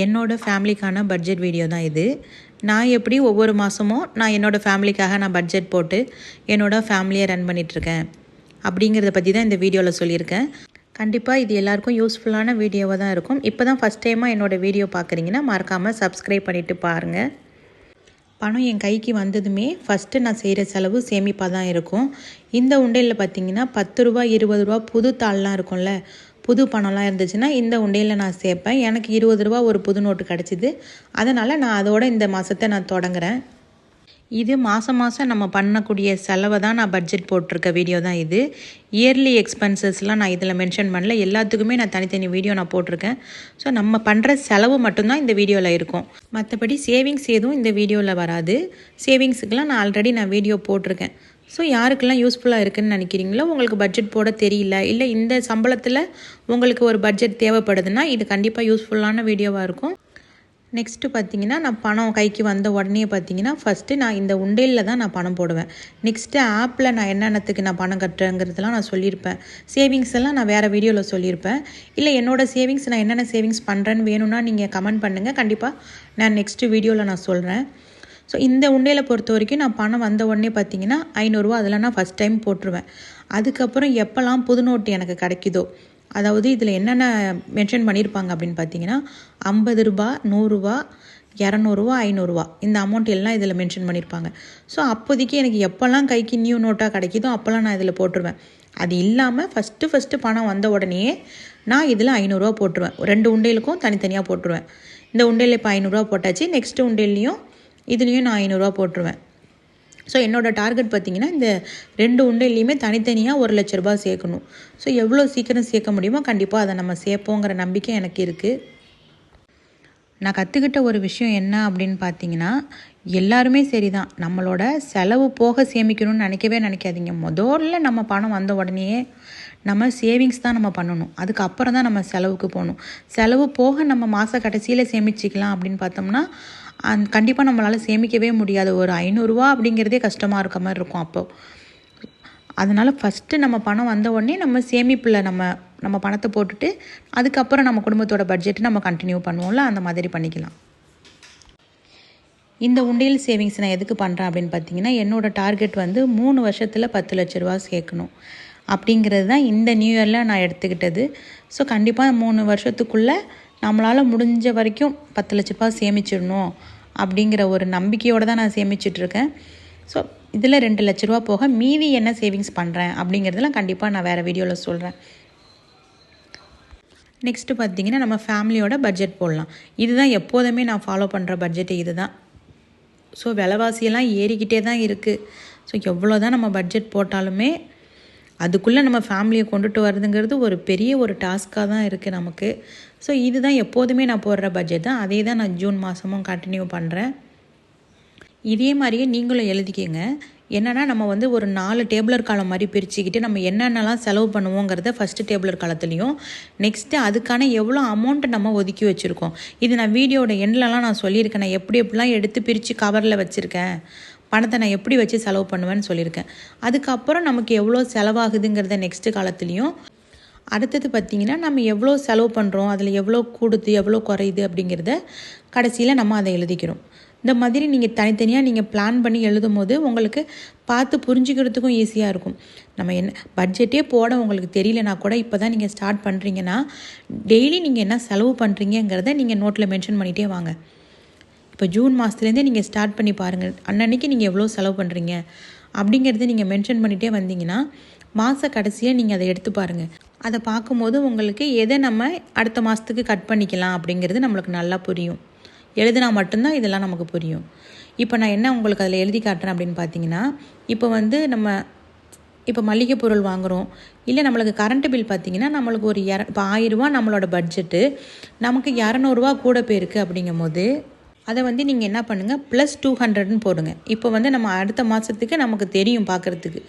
என்னோட ஃபேமிலிக்கான budget video தான் இது. நான் எப்படி ஒவ்வொரு மாதமும் நான் என்னோடய ஃபேமிலிக்காக நான் பட்ஜெட் போட்டு என்னோடய ஃபேமிலியை ரன் பண்ணிகிட்ருக்கேன் அப்படிங்கிறத பற்றி தான் இந்த வீடியோவில் சொல்லியிருக்கேன். கண்டிப்பாக இது எல்லாருக்கும் யூஸ்ஃபுல்லான வீடியோவாக தான் இருக்கும். இப்போ தான் ஃபஸ்ட் டைமாக என்னோடய வீடியோ பார்க்குறீங்கன்னா மறக்காமல் சப்ஸ்கிரைப் பண்ணிவிட்டு பாருங்கள். பணம் என் கைக்கு வந்ததுமே ஃபஸ்ட்டு நான் செய்கிற செலவு சேமிப்பாக தான் இருக்கும். இந்த உண்டையில் பார்த்திங்கன்னா 10 ரூபா 20 ரூபா புது தாள்லாம் இருக்கும்ல, புது பணம்லாம் இருந்துச்சுன்னா இந்த உண்டையில் நான் சேர்ப்பேன். எனக்கு 20 ரூபா ஒரு புது நோட்டு கிடச்சிது. அதனால் நான் அதோட இந்த மாதத்தை நான் தொடங்குறேன். இது மாதம் நம்ம பண்ணக்கூடிய செலவை தான் நான் பட்ஜெட் போட்டிருக்க வீடியோ தான் இது. இயர்லி எக்ஸ்பென்சஸ்லாம் நான் இதில் மென்ஷன் பண்ணல. எல்லாத்துக்குமே நான் தனித்தனி வீடியோ நான் போட்டிருக்கேன். ஸோ நம்ம பண்ணுற செலவு மட்டும்தான் இந்த வீடியோவில் இருக்கும். மற்றபடி சேவிங்ஸ் எதுவும் இந்த வீடியோவில் வராது. சேவிங்ஸுக்கெலாம் நான் ஆல்ரெடி வீடியோ போட்டிருக்கேன். ஸோ யாருக்கெல்லாம் யூஸ்ஃபுல்லாக இருக்குதுன்னு நினைக்கிறீங்களோ, உங்களுக்கு பட்ஜெட் போட தெரியல, இல்லை இந்த சம்பளத்தில் உங்களுக்கு ஒரு பட்ஜெட் தேவைப்படுதுன்னா இது கண்டிப்பாக யூஸ்ஃபுல்லான வீடியோவாக இருக்கும். நெக்ஸ்ட்டு பார்த்திங்கன்னா, நான் பணம் கைக்கு வந்த உடனே பார்த்திங்கன்னா ஃபஸ்ட்டு நான் இந்த உண்டையில் தான் நான் பணம் போடுவேன். நெக்ஸ்ட்டு ஆப்பில் நான் என்னென்னத்துக்கு நான் பணம் கட்டுறேங்கிறதுலாம் நான் சொல்லியிருப்பேன். சேவிங்ஸ் எல்லாம் நான் வேறு வீடியோவில் சொல்லியிருப்பேன். இல்லை என்னோடய சேவிங்ஸ் நான் என்னென்ன சேவிங்ஸ் பண்ணுறேன்னு வேணும்னா நீங்கள் கமெண்ட் பண்ணுங்கள். கண்டிப்பாக நான் நெக்ஸ்ட்டு வீடியோவில் நான் சொல்கிறேன். ஸோ இந்த உண்டையில் பொறுத்த வரைக்கும் நான் பணம் வந்த உடனே பார்த்திங்கன்னா 500 ரூபா அதில் நான் ஃபஸ்ட் டைம் போட்டுருவேன். அதுக்கப்புறம் எப்போல்லாம் புது நோட்டு எனக்கு கிடைக்குதோ, அதாவது இதில் என்னென்ன மென்ஷன் பண்ணியிருப்பாங்க அப்படின்னு பார்த்தீங்கன்னா 50 ரூபா 100 ரூபா 200 ரூபா 500 ரூபா இந்த அமௌண்ட் எல்லாம் இதில் மென்ஷன் பண்ணியிருப்பாங்க. ஸோ அப்போதைக்கு எனக்கு எப்போல்லாம் கைக்கு நியூ நோட்டாக கிடைக்குதோ அப்போல்லாம் நான் இதில் போட்டுருவேன். அது இல்லாமல் ஃபஸ்ட்டு பணம் வந்த உடனே நான் இதில் 500 ரூபா போட்டுருவேன். 2 உண்டைகளுக்கும் தனித்தனியாக போட்டுருவேன். இந்த உண்டையில் இப்போ 500 ரூபா போட்டாச்சு. நெக்ஸ்ட்டு உண்டையிலையும் இதுலேயும் நான் 500 ரூபா போட்டுருவேன். ஸோ என்னோடய டார்கெட் பார்த்திங்கன்னா இந்த 2 உண்டையிலையுமே தனித்தனியாக 1 லட்ச ரூபா சேர்க்கணும். ஸோ எவ்வளோ சீக்கிரம் சேர்க்க முடியுமோ கண்டிப்பாக அதை நம்ம சேர்ப்போங்கிற நம்பிக்கை எனக்கு இருக்குது. நான் கற்றுக்கிட்ட ஒரு விஷயம் என்ன அப்படின்னு பார்த்தீங்கன்னா, எல்லாருமே சரி தான், நம்மளோட செலவு போக சேமிக்கணும்னு நினைக்காதீங்க. முதல்ல நம்ம பணம் வந்த உடனேயே நம்ம சேவிங்ஸ் தான் நம்ம பண்ணணும். அதுக்கப்புறம் தான் நம்ம செலவுக்கு போகணும். செலவு போக நம்ம மாத கடைசியில் சேமிச்சிக்கலாம் அப்படின்னு பார்த்தோம்னா கண்டிப்பாக நம்மளால் சேமிக்கவே முடியாது. ஒரு 500 ரூபா அப்படிங்கிறதே கஷ்டமாக இருக்க மாதிரி இருக்கும் அப்போது. அதனால் ஃபஸ்ட்டு நம்ம பணம் வந்த உடனே நம்ம சேமிப்பில் நம்ம பணத்தை போட்டுட்டு அதுக்கப்புறம் நம்ம குடும்பத்தோட பட்ஜெட்டு நம்ம கண்டினியூ பண்ணுவோம்ல, அந்த மாதிரி பண்ணிக்கலாம். இந்த உண்டியல் சேவிங்ஸ் நான் எதுக்கு பண்ணுறேன் அப்படின்னு பார்த்தீங்கன்னா, என்னோடய டார்கெட் 3 வருஷத்தில் 10 லட்ச ரூபா சேர்க்கணும் அப்படிங்கிறது தான் இந்த நியூ இயரில் நான் எடுத்துக்கிட்டது. ஸோ கண்டிப்பாக 3 வருஷத்துக்குள்ளே நம்மளால் முடிஞ்ச வரைக்கும் 10 லட்ச ரூபா சேமிச்சிடணும் அப்படிங்கிற ஒரு நம்பிக்கையோடு தான் நான் சேமிச்சிட்ருக்கேன். ஸோ இதில் 2 லட்ச ரூபா போக மீதி என்ன சேவிங்ஸ் பண்ணுறேன் அப்படிங்கிறதுலாம் கண்டிப்பாக நான் வேறு வீடியோவில் சொல்கிறேன். நெக்ஸ்ட்டு பார்த்திங்கன்னா, நம்ம ஃபேமிலியோட பட்ஜெட் போடலாம். இதுதான் எப்போதுமே நான் ஃபாலோ பண்ணுற பட்ஜெட்டு இது தான். ஸோ விலைவாசியெல்லாம் ஏறிக்கிட்டே தான் இருக்குது. ஸோ எவ்வளோ தான் நம்ம பட்ஜெட் போட்டாலுமே அதுக்குள்ளே நம்ம ஃபேமிலியை கொண்டுட்டு வரதுங்கிறது ஒரு பெரிய ஒரு டாஸ்க்காக தான் இருக்குது நமக்கு. ஸோ இதுதான் எப்போதுமே நான் போடுற பட்ஜெட் தான். அதே தான் நான் ஜூன் மாதமும் கண்டினியூ பண்ணுறேன். இதே மாதிரியே நீங்களும் எழுதிக்கங்க. என்னென்னா நம்ம ஒரு 4 டேபிளர் காலம் மாதிரி பிரிச்சுக்கிட்டு நம்ம என்னென்னலாம் செலவு பண்ணுவோங்கிறத ஃபஸ்ட்டு டேபிளர் காலத்துலேயும், நெக்ஸ்ட்டு அதுக்கான எவ்வளோ அமௌண்ட்டு நம்ம ஒதுக்கி வச்சுருக்கோம். இது நான் வீடியோட எண்ட்லலாம் நான் சொல்லியிருக்கேன். நான் எப்படிலாம் எடுத்து பிரித்து கவரில் வச்சுருக்கேன், பணத்தை நான் எப்படி வச்சு செலவு பண்ணுவேன்னு சொல்லியிருக்கேன். அதுக்கப்புறம் நமக்கு எவ்வளோ செலவாகுதுங்கிறத நெக்ஸ்ட்டு காலத்துலேயும், அடுத்தது பார்த்திங்கன்னா நம்ம எவ்வளோ செலவு பண்ணுறோம், அதில் எவ்வளோ கூடுது எவ்வளோ குறையுது அப்படிங்கிறத கடைசியில் நம்ம அதை எழுதிக்கிறோம். இந்த மாதிரி நீங்கள் தனித்தனியாக நீங்கள் பிளான் பண்ணி எழுதும் போது உங்களுக்கு பார்த்து புரிஞ்சுக்கிறதுக்கும் ஈஸியாக இருக்கும். நம்ம என்ன பட்ஜெட்டே போட உங்களுக்கு தெரியலனா கூட இப்போ தான் நீங்கள் ஸ்டார்ட் பண்ணுறீங்கன்னா டெய்லி நீங்கள் என்ன செலவு பண்ணுறீங்கிறத நீங்கள் நோட்டில் மென்ஷன் பண்ணிகிட்டே வாங்க. இப்போ ஜூன் மாதத்துலேருந்தே நீங்கள் ஸ்டார்ட் பண்ணி பாருங்கள். அன்னன்னைக்கு நீங்கள் எவ்வளோ செலவு பண்ணுறீங்க அப்படிங்கிறத நீங்கள் மென்ஷன் பண்ணிகிட்டே வந்தீங்கன்னா மாத கடைசியாக நீங்கள் அதை எடுத்து பாருங்கள். அதை பார்க்கும்போது உங்களுக்கு எதை நம்ம அடுத்த மாதத்துக்கு கட் பண்ணிக்கலாம் அப்படிங்கிறது நம்மளுக்கு நல்லா புரியும். எழுதுனா மட்டும்தான் இதெல்லாம் நமக்கு புரியும். இப்போ நான் என்ன உங்களுக்கு அதில் எழுதி காட்டுறேன் அப்படின்னு பார்த்தீங்கன்னா, நம்ம இப்போ மளிகை பொருள் வாங்குகிறோம், இல்லை நம்மளுக்கு கரண்ட்டு பில் பார்த்திங்கன்னா நம்மளுக்கு ஒரு இப்போ 1000 ரூபா நம்மளோட பட்ஜெட்டு, நமக்கு 200 ரூபா கூட போயிருக்கு அப்படிங்கும் போது அதை நீங்கள் என்ன பண்ணுங்கள், +200ன்னு போடுங்க. இப்போ நம்ம அடுத்த மாதத்துக்கு நமக்கு தெரியும் பார்க்குறதுக்கு.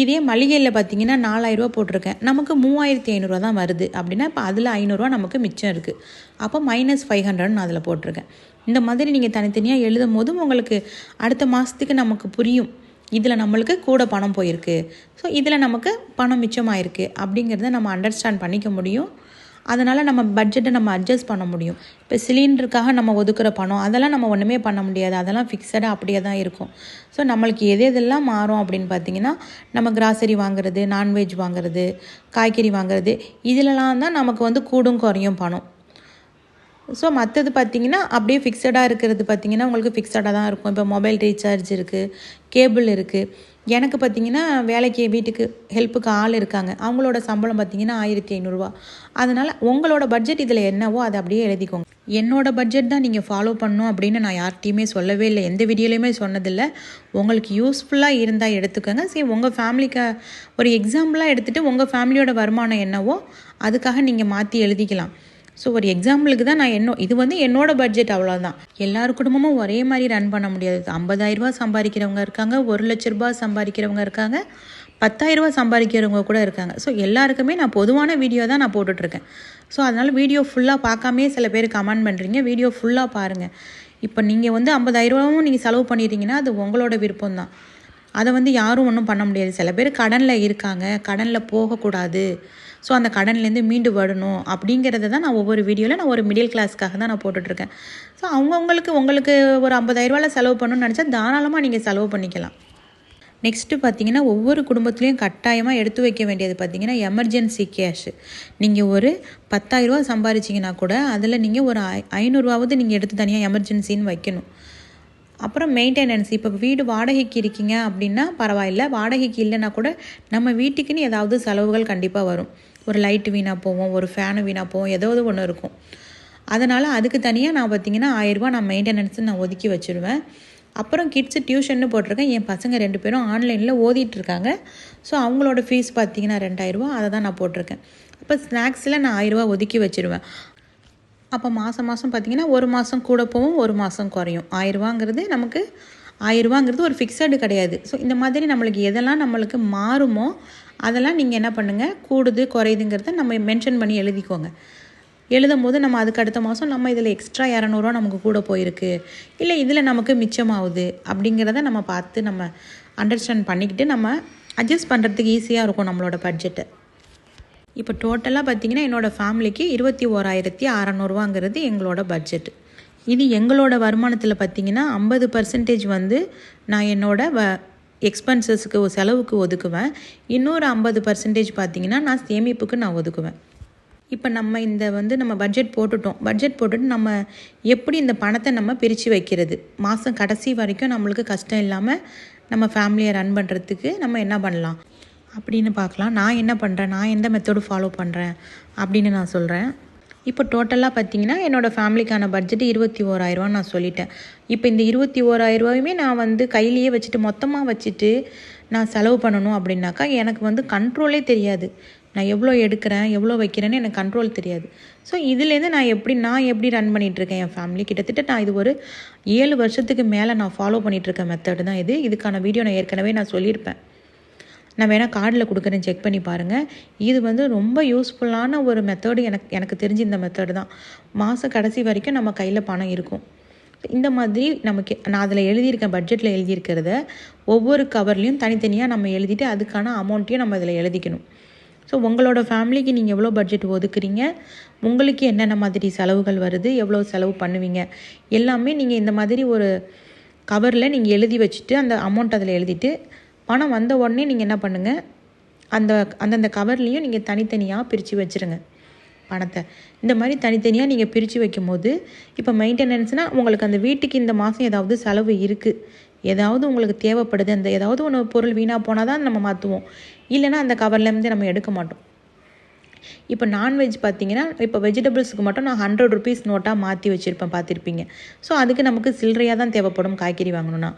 இதே மளிகையில் பார்த்திங்கன்னா 4000 ரூபா போட்டிருக்கேன், நமக்கு 3500 தான் வருது அப்படின்னா இப்போ அதில் 500 ரூபா நமக்கு மிச்சம் இருக்குது. அப்போ -500 நான் அதில் போட்டிருக்கேன். இந்த மாதிரி நீங்கள் தனித்தனியாக எழுதும் போதும் உங்களுக்கு அடுத்த மாதத்துக்கு நமக்கு புரியும், இதில் நம்மளுக்கு கூட பணம் போயிருக்கு, ஸோ இதில் நமக்கு பணம் மிச்சமாயிருக்கு அப்படிங்கிறத நம்ம அண்டர்ஸ்டாண்ட் பண்ணிக்க முடியும். அதனால் நம்ம பட்ஜெட்டை நம்ம அட்ஜஸ்ட் பண்ண முடியும். இப்போ சிலிண்டருக்காக நம்ம ஒதுக்குற பணம் அதெல்லாம் நம்ம ஒன்றுமே பண்ண முடியாது, அதெல்லாம் ஃபிக்ஸடாக அப்படியே தான் இருக்கும். ஸோ நம்மளுக்கு எதெல்லாம் மாறும் அப்படின்னு பார்த்திங்கன்னா, நம்ம கிராசரி வாங்குறது, நான்வெஜ் வாங்குறது, காய்கறி வாங்குறது, இதிலலாம் தான் நமக்கு வந்து கூடும் குறையும் பணம். ஸோ மற்றது பார்த்திங்கன்னா அப்படியே ஃபிக்ஸடாக இருக்கிறது பார்த்திங்கன்னா உங்களுக்கு ஃபிக்ஸடாக தான் இருக்கும். இப்போ மொபைல் ரீசார்ஜ் இருக்குது, கேபிள் இருக்குது. எனக்கு பார்த்திங்கன்னா வேலைக்கு வீட்டுக்கு ஹெல்ப்புக்கு ஆள் இருக்காங்க, அவங்களோட சம்பளம் பார்த்திங்கன்னா 1500 அதனால் உங்களோட பட்ஜெட் இதில் என்னவோ அதை அப்படியே எழுதிக்கோங்க. என்னோடய பட்ஜெட் தான் நீங்கள் ஃபாலோ பண்ணணும் அப்படின்னு நான் யார்கிட்டையுமே சொல்லவே இல்லை, எந்த வீடியோலையுமே சொன்னதில்லை. உங்களுக்கு யூஸ்ஃபுல்லாக இருந்தால் எடுத்துக்கோங்க. சரி, உங்கள் ஃபேமிலிக்கு ஒரு எக்ஸாம்பிளாக எடுத்துகிட்டு உங்கள் ஃபேமிலியோட வருமானம் என்னவோ அதுக்காக நீங்கள் மாற்றி எழுதிக்கலாம். ஸோ ஒரு எக்ஸாம்பிளுக்கு தான் நான் இது வந்து என்னோடய பட்ஜெட், அவ்வளோதான். எல்லார் குடும்பமும் ஒரே மாதிரி ரன் பண்ண முடியாது. 50,000 சம்பாதிக்கிறவங்க இருக்காங்க, 1,00,000 சம்பாதிக்கிறவங்க இருக்காங்க, 10,000 சம்பாதிக்கிறவங்க கூட இருக்காங்க. ஸோ எல்லாருக்குமே நான் பொதுவான வீடியோ தான் நான் போட்டுட்ருக்கேன். ஸோ அதனால் வீடியோ ஃபுல்லாக பார்க்காமே சில பேர் கமெண்ட் பண்ணுறீங்க, வீடியோ ஃபுல்லாக பாருங்கள். இப்போ நீங்கள் வந்து 50,000 நீங்கள் செலவு பண்ணிடுறீங்கன்னா அது உங்களோட விருப்பம் தான், அதை வந்து யாரும் ஒன்றும் பண்ண முடியாது. சில பேர் கடனில் இருக்காங்க, கடனில் போகக்கூடாது, ஸோ அந்த கடன்லேருந்து மீண்டு வரணும் அப்படிங்கிறத தான் நான் ஒவ்வொரு வீடியோவில் நான் ஒரு மிடில் கிளாஸ்க்காக தான் நான் போட்டுட்ருக்கேன். ஸோ உங்களுக்கு ஒரு 50,000 செலவு பண்ணணும்னு நினச்சா தாராளமாக நீங்கள் செலவு பண்ணிக்கலாம். நெக்ஸ்ட்டு பார்த்திங்கன்னா, ஒவ்வொரு குடும்பத்துலேயும் கட்டாயமாக எடுத்து வைக்க வேண்டியது பார்த்திங்கன்னா எமர்ஜென்சி கேஷ். நீங்கள் ஒரு 10,000 சம்பாதிச்சிங்கன்னா கூட அதில் நீங்கள் ஒரு 500 நீங்கள் எடுத்து தனியாக எமர்ஜென்சின்னு வைக்கணும். அப்புறம் மெயின்டெனன்ஸ், இப்போ வீடு வாடகைக்கு இருக்கீங்க அப்படின்னா பரவாயில்ல, வாடகைக்கு இல்லைன்னா கூட நம்ம வீட்டுக்குன்னு ஏதாவது செலவுகள் கண்டிப்பாக வரும். ஒரு லைட்டு வீணாக போவோம், ஒரு ஃபேனு வீணாக போவோம், ஏதாவது ஒன்று இருக்கும். அதனால் அதுக்கு தனியாக நான் பார்த்திங்கன்னா 1000 நான் மெயின்டெனன்ஸு நான் ஒதுக்கி வச்சுருவேன். அப்புறம் கிட்ஸு டியூஷன்னு போட்டிருக்கேன். என் பசங்க 2 பேரும் ஆன்லைனில் ஓதிட்டுருக்காங்க. ஸோ அவங்களோட ஃபீஸ் பார்த்திங்கன்னா 2000, அதை தான் நான் போட்டிருக்கேன். அப்போ ஸ்நாக்ஸில் நான் 1000 ஒதுக்கி வச்சுருவேன். அப்போ மாதம் பார்த்திங்கன்னா ஒரு மாதம் கூட போகும், ஒரு மாதம் குறையும். 1000 நமக்கு 1000 ஒரு ஃபிக்ஸடு கிடையாது. ஸோ இந்த மாதிரி நம்மளுக்கு எதெல்லாம் நம்மளுக்கு மாறுமோ அதெல்லாம் நீங்கள் என்ன பண்ணுங்கள், கூடுது குறையுதுங்கிறத நம்ம மென்ஷன் பண்ணி எழுதிக்கோங்க. எழுதும் போது நம்ம அதுக்கு அடுத்த மாதம் நம்ம இதில் எக்ஸ்ட்ரா 200 நமக்கு கூட போயிருக்கு, இல்லை இதில் நமக்கு மிச்சமாகுது அப்படிங்கிறத நம்ம பார்த்து நம்ம அண்டர்ஸ்டாண்ட் பண்ணிக்கிட்டு நம்ம அட்ஜஸ்ட் பண்ணுறதுக்கு ஈஸியாக இருக்கும் நம்மளோட பட்ஜெட்டை. இப்போ டோட்டலாக பார்த்திங்கன்னா என்னோடய ஃபேமிலிக்கு 21,600 எங்களோட பட்ஜெட். இது எங்களோட வருமானத்தில் பார்த்திங்கன்னா 50% வந்து நான் என்னோடய எக்ஸ்பென்சஸ்க்கு செலவுக்கு ஒதுக்குவேன். இன்னொரு 50% பார்த்திங்கன்னா நான் சேமிப்புக்கு நான் ஒதுக்குவேன். இப்போ நம்ம பட்ஜெட் போட்டுட்டு நம்ம எப்படி இந்த பணத்தை நம்ம பிரித்து வைக்கிறது, மாதம் கடைசி வரைக்கும் நம்மளுக்கு கஷ்டம் இல்லாமல் நம்ம ஃபேமிலியை ரன் பண்ணுறதுக்கு நம்ம என்ன பண்ணலாம் அப்படின்னு பார்க்கலாம். நான் என்ன பண்ணுறேன், நான் எந்த மெத்தடு ஃபாலோ பண்ணுறேன் அப்படின்னு நான் சொல்கிறேன். இப்போ டோட்டலாக பார்த்திங்கன்னா என்னோடய ஃபேமிலிக்கான பட்ஜெட்டு 21,000 நான் சொல்லிட்டேன். இப்போ இந்த 21,000 நான் வந்து கையிலேயே வச்சுட்டு மொத்தமாக வச்சுட்டு நான் செலவு பண்ணணும் அப்படின்னாக்கா எனக்கு வந்து கண்ட்ரோலே தெரியாது. நான் எவ்வளோ எடுக்கிறேன், எவ்வளோ வைக்கிறேன்னு எனக்கு கண்ட்ரோல் தெரியாது. ஸோ இதுலேருந்து நான் எப்படி ரன் பண்ணிகிட்ருக்கேன் என் ஃபேமிலி, கிட்டத்தட்ட நான் இது ஒரு 7 வருஷத்துக்கு மேலே நான் ஃபாலோ பண்ணிகிட்ருக்க மெத்தடு தான் இது. இதுக்கான வீடியோ நான் ஏற்கனவே நான் சொல்லியிருப்பேன். நான் வேணால் கார்டில் கொடுக்குறேன், செக் பண்ணி பாருங்கள். இது வந்து ரொம்ப யூஸ்ஃபுல்லான ஒரு மெத்தடு. எனக்கு தெரிஞ்சு இந்த மெத்தடு தான். மாதம் கடைசி வரைக்கும் நம்ம கையில் பணம் இருக்கும். இந்த மாதிரி நான் அதில் எழுதியிருக்கேன், பட்ஜெட்டில் எழுதியிருக்கிறத ஒவ்வொரு கவர்லேயும் தனித்தனியாக நம்ம எழுதிட்டு அதுக்கான அமௌண்ட்டையும் நம்ம இதில் எழுதிக்கணும். ஸோ உங்களோட ஃபேமிலிக்கு நீங்கள் எவ்வளோ பட்ஜெட் ஒதுக்குறீங்க, உங்களுக்கு என்னென்ன மாதிரி செலவுகள் வருது, எவ்வளோ செலவு பண்ணுவீங்க, எல்லாமே நீங்கள் இந்த மாதிரி ஒரு கவரில் நீங்கள் எழுதி வச்சுட்டு அந்த அமௌண்ட் அதில் எழுதிட்டு பணம் வந்த உடனே நீங்கள் என்ன பண்ணுங்கள், அந்தந்த கவர்லேயும் நீங்கள் தனித்தனியாக பிரித்து வச்சுருங்க பணத்தை. இந்த மாதிரி தனித்தனியாக நீங்கள் பிரித்து வைக்கும் போது இப்போ மெயின்டெனன்ஸ்னால் உங்களுக்கு அந்த வீட்டுக்கு இந்த மாதம் ஏதாவது செலவு இருக்குது, ஏதாவது உங்களுக்கு தேவைப்படுது, அந்த ஏதாவது ஒன்று பொருள் வீணாக போனால் தான் நம்ம மாற்றுவோம், இல்லைன்னா அந்த கவர்லேருந்து நம்ம எடுக்க மாட்டோம். இப்போ நான்வெஜ் பார்த்திங்கன்னா, இப்போ வெஜிடபிள்ஸுக்கு மட்டும் நான் 100 rupees நோட்டாக மாற்றி வச்சுருப்பேன், பார்த்துருப்பீங்க. ஸோ அதுக்கு நமக்கு சில்லறையாக தான் தேவைப்படும் காய்கறி வாங்கணுன்னா.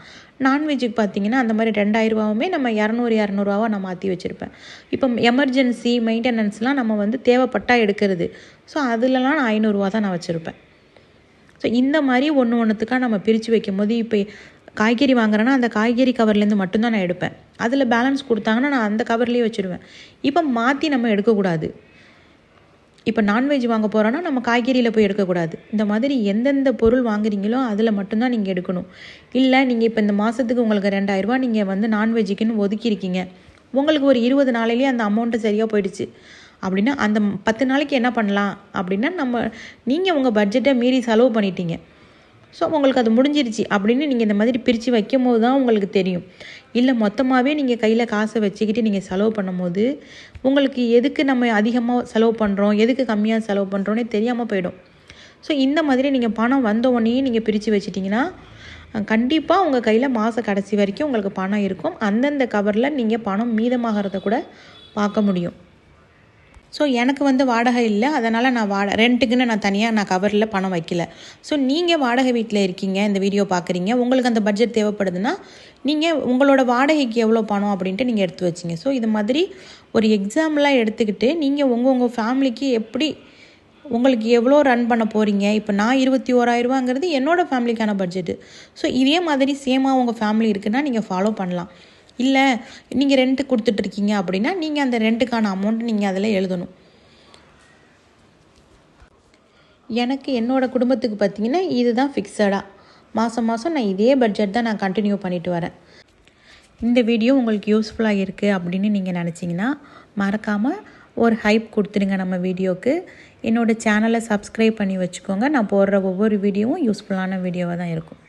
நான்வெஜ்ஜுக்கு பார்த்திங்கன்னா அந்த மாதிரி 2000 நம்ம 200 நான் மாற்றி வச்சுருப்பேன். இப்போ எமர்ஜென்சி மெயின்டெனன்ஸ்லாம் நம்ம வந்து தேவைப்பட்டால் எடுக்கிறது. ஸோ அதிலலாம் நான் 500 தான் நான் வச்சுருப்பேன். ஸோ இந்த மாதிரி ஒன்றுத்துக்காக நம்ம பிரித்து வைக்கும் போது இப்போ காய்கறி வாங்குறேன்னா அந்த காய்கறி கவர்லேருந்து மட்டும்தான் நான் எடுப்பேன். அதில் பேலன்ஸ் கொடுத்தாங்கன்னா நான் அந்த கவர்லேயே வச்சுருவேன். இப்போ மாற்றி நம்ம எடுக்கக்கூடாது. இப்போ நான்வெஜ் வாங்க போகிறோன்னா நம்ம காய்கறியில் போய் எடுக்கக்கூடாது. இந்த மாதிரி எந்தெந்த பொருள் வாங்குறீங்களோ அதில் மட்டும்தான் நீங்கள் எடுக்கணும். இல்லை நீங்கள் இப்போ இந்த மாதத்துக்கு உங்களுக்கு 2000 நீங்கள் வந்து நான்வெஜ்ஜுக்குன்னு ஒதுக்கியிருக்கீங்க, உங்களுக்கு ஒரு 20 நாளையிலேயே அந்த அமௌண்ட்டு சரியாக போயிடுச்சு அப்படின்னா அந்த 10 நாளைக்கு என்ன பண்ணலாம் அப்படின்னா நீங்கள் உங்கள் பட்ஜெட்டை மீறி செலவு பண்ணிட்டீங்க. ஸோ உங்களுக்கு அது முடிஞ்சிருச்சு அப்படின்னு நீங்கள் இந்த மாதிரி பிரித்து வைக்கும் போது தான் உங்களுக்கு தெரியும். இல்லை மொத்தமாகவே நீங்கள் கையில் காசை வச்சுக்கிட்டு நீங்கள் செலவு பண்ணும்போது உங்களுக்கு எதுக்கு நம்ம அதிகமாக செலவு பண்ணுறோம், எதுக்கு கம்மியாக செலவு பண்ணுறோன்னே தெரியாமல் போயிடும். ஸோ இந்த மாதிரி நீங்கள் பணம் வந்த உடனே நீங்கள் பிரித்து வச்சிட்டிங்கன்னா கண்டிப்பாக உங்கள் கையில் மாத கடைசி வரைக்கும் உங்களுக்கு பணம் இருக்கும். அந்தந்த கவரில் நீங்கள் பணம் மீதமாகிறத கூட பார்க்க முடியும். ஸோ எனக்கு வாடகை இல்லை, அதனால் நான் ரெண்ட்டுக்குன்னு நான் தனியாக கவரில் பணம் வைக்கல. ஸோ நீங்கள் வாடகை வீட்டில் இருக்கீங்க, இந்த வீடியோ பார்க்குறீங்க, உங்களுக்கு அந்த பட்ஜெட் தேவைப்படுதுன்னா நீங்கள் உங்களோட வாடகைக்கு எவ்வளோ பணம் அப்படின்ட்டு நீங்கள் எடுத்து வச்சிங்க. ஸோ இது மாதிரி ஒரு எக்ஸாம்பிளாக எடுத்துக்கிட்டு நீங்கள் உங்கள் ஃபேமிலிக்கு எப்படி உங்களுக்கு எவ்வளோ ரன் பண்ண போகிறீங்க. இப்போ நான் 21,000 என்னோடய ஃபேமிலிக்கான பட்ஜெட்டு. ஸோ இதே மாதிரி சேமாக உங்கள் ஃபேமிலி இருக்குன்னா நீங்கள் ஃபாலோ பண்ணலாம். இல்லை நீங்கள் ரெண்ட்டு கொடுத்துட்ருக்கீங்க அப்படின்னா நீங்கள் அந்த ரெண்ட்டுக்கான அமௌண்ட் நீங்கள் அதில் எழுதணும். எனக்கு என்னோடய குடும்பத்துக்கு பார்த்திங்கன்னா இதுதான் ஃபிக்ஸடாக மாதம் நான் இதே பட்ஜெட் தான் நான் கண்டினியூ பண்ணிட்டு வரேன். இந்த வீடியோ உங்களுக்கு யூஸ்ஃபுல்லாக இருக்குது அப்படின்னு நீங்கள் நினச்சிங்கன்னா மறக்காமல் ஒரு ஹைப் கொடுத்துடுங்க நம்ம வீடியோவுக்கு. என்னோடய சேனலை சப்ஸ்கிரைப் பண்ணி வச்சுக்கோங்க. நான் போடுற ஒவ்வொரு வீடியோவும் யூஸ்ஃபுல்லான வீடியோவாக தான் இருக்கும்.